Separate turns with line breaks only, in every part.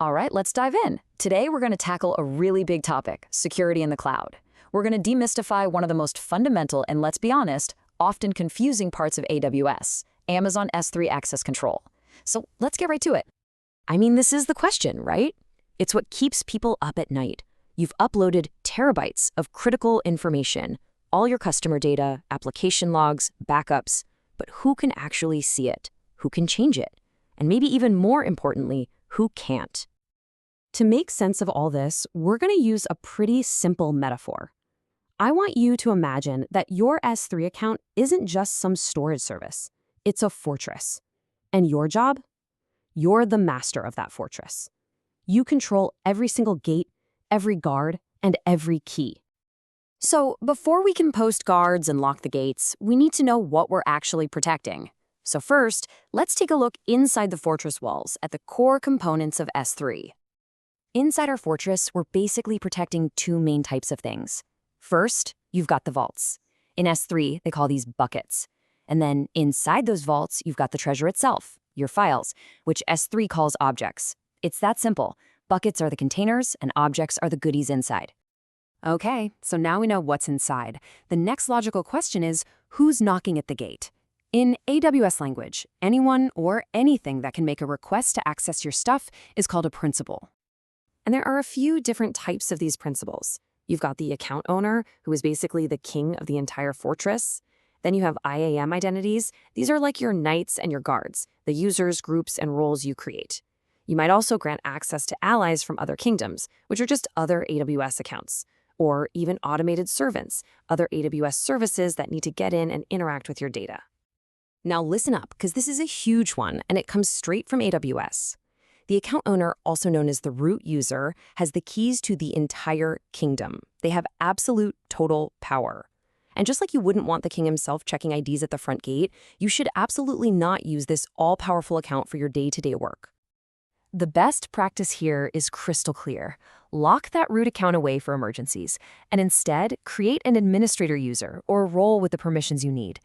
All right, let's dive in. Today, we're going to tackle a really big topic, security in the cloud. We're going to demystify one of the most fundamental and, let's be honest, often confusing parts of AWS, Amazon S3 access control. So let's get right to it.
I mean, this is the question, right? It's what keeps people up at night. You've uploaded terabytes of critical information, all your customer data, application logs, backups, but who can actually see it? Who can change it? And maybe even more importantly, who can't? To make sense of all this, we're going to use a pretty simple metaphor. I want you to imagine that your S3 account isn't just some storage service. It's a fortress. And your job? You're the master of that fortress. You control every single gate, every guard, and every key. So before we can post guards and lock the gates, we need to know what we're actually protecting. So first, let's take a look inside the fortress walls at the core components of S3. Inside our fortress, we're basically protecting two main types of things. First, you've got the vaults. In S3, they call these buckets. And then inside those vaults, you've got the treasure itself, your files, which S3 calls objects. It's that simple. Buckets are the containers, and objects are the goodies inside. Okay, so now we know what's inside. The next logical question is, who's knocking at the gate? In AWS language, anyone or anything that can make a request to access your stuff is called a principal. And there are a few different types of these principals. You've got the account owner, who is basically the king of the entire fortress. Then you have IAM identities. These are like your knights and your guards, the users, groups, and roles you create. You might also grant access to allies from other kingdoms, which are just other AWS accounts, or even automated servants, other AWS services that need to get in and interact with your data. Now listen up, because this is a huge one, and it comes straight from AWS. The account owner, also known as the root user, has the keys to the entire kingdom. They have absolute total power. And just like you wouldn't want the king himself checking IDs at the front gate, you should absolutely not use this all-powerful account for your day-to-day work. The best practice here is crystal clear. Lock that root account away for emergencies, and instead, create an administrator user or role with the permissions you need.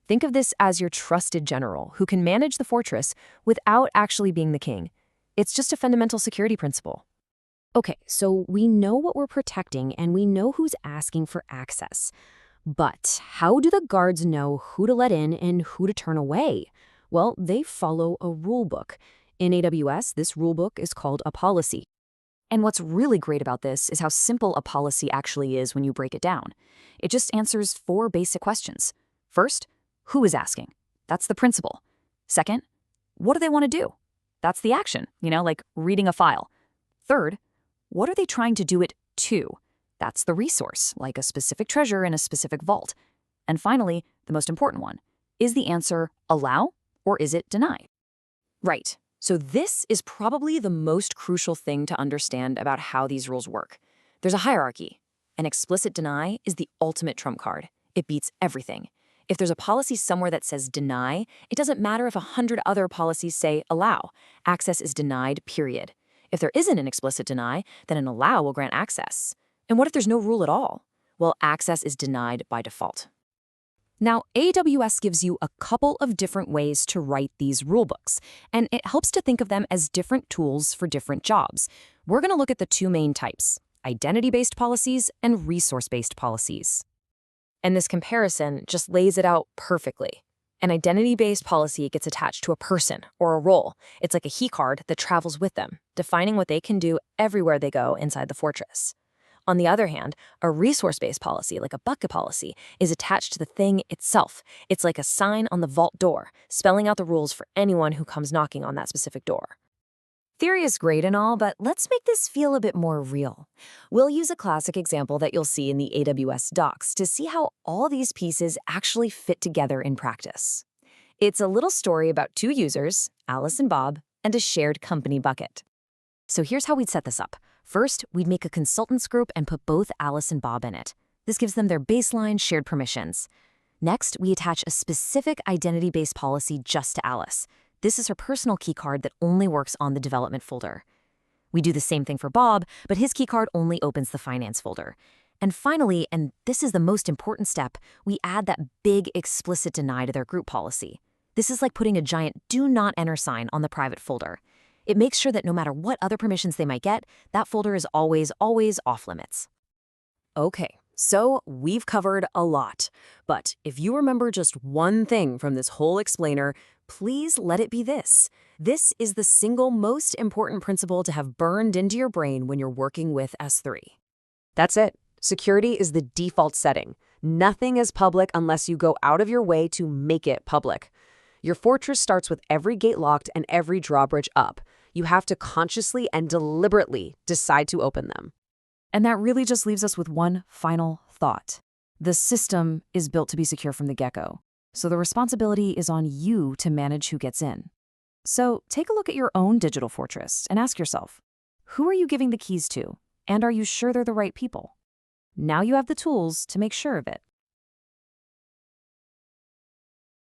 Think of this as your trusted general who can manage the fortress without actually being the king. It's just a fundamental security principle. Okay, so we know what we're protecting and we know who's asking for access. But how do the guards know who to let in and who to turn away? Well, they follow a rule book. In AWS, this rule book is called a policy. And what's really great about this is how simple a policy actually is when you break it down. It just answers 4 basic questions. First, who is asking? That's the principal. Second, what do they want to do? That's the action, like reading a file. Third, what are they trying to do it to? That's the resource, like a specific treasure in a specific vault. And finally, the most important one, is the answer allow or is it deny? Right, so this is probably the most crucial thing to understand about how these rules work. There's a hierarchy. An explicit deny is the ultimate trump card. It beats everything. If there's a policy somewhere that says deny, it doesn't matter if 100 other policies say allow. Access is denied, period. If there isn't an explicit deny, then an allow will grant access. And what if there's no rule at all? Well, access is denied by default. Now, AWS gives you a couple of different ways to write these rulebooks, and it helps to think of them as different tools for different jobs. We're going to look at the 2 main types, identity-based policies and resource-based policies. And this comparison just lays it out perfectly. An identity-based policy gets attached to a person or a role. It's like a key card that travels with them, defining what they can do everywhere they go inside the fortress. On the other hand, a resource-based policy, like a bucket policy, is attached to the thing itself. It's like a sign on the vault door, spelling out the rules for anyone who comes knocking on that specific door. Theory is great and all, but let's make this feel a bit more real. We'll use a classic example that you'll see in the AWS docs to see how all these pieces actually fit together in practice. It's a little story about 2 users, Alice and Bob, and a shared company bucket. So here's how we'd set this up. First, we'd make a consultants group and put both Alice and Bob in it. This gives them their baseline shared permissions. Next, we attach a specific identity-based policy just to Alice. This is her personal keycard that only works on the development folder. We do the same thing for Bob, but his keycard only opens the finance folder. And finally, and this is the most important step, we add that big explicit deny to their group policy. This is like putting a giant do not enter sign on the private folder. It makes sure that no matter what other permissions they might get, that folder is always off limits.
Okay, so we've covered a lot. But if you remember just one thing from this whole explainer, please let it be this. This is the single most important principle to have burned into your brain when you're working with S3.
That's it. Security is the default setting. Nothing is public unless you go out of your way to make it public. Your fortress starts with every gate locked and every drawbridge up. You have to consciously and deliberately decide to open them.
And that really just leaves us with one final thought. The system is built to be secure from the get-go, so the responsibility is on you to manage who gets in. So take a look at your own digital fortress and ask yourself, who are you giving the keys to? And are you sure they're the right people? Now you have the tools to make sure of it.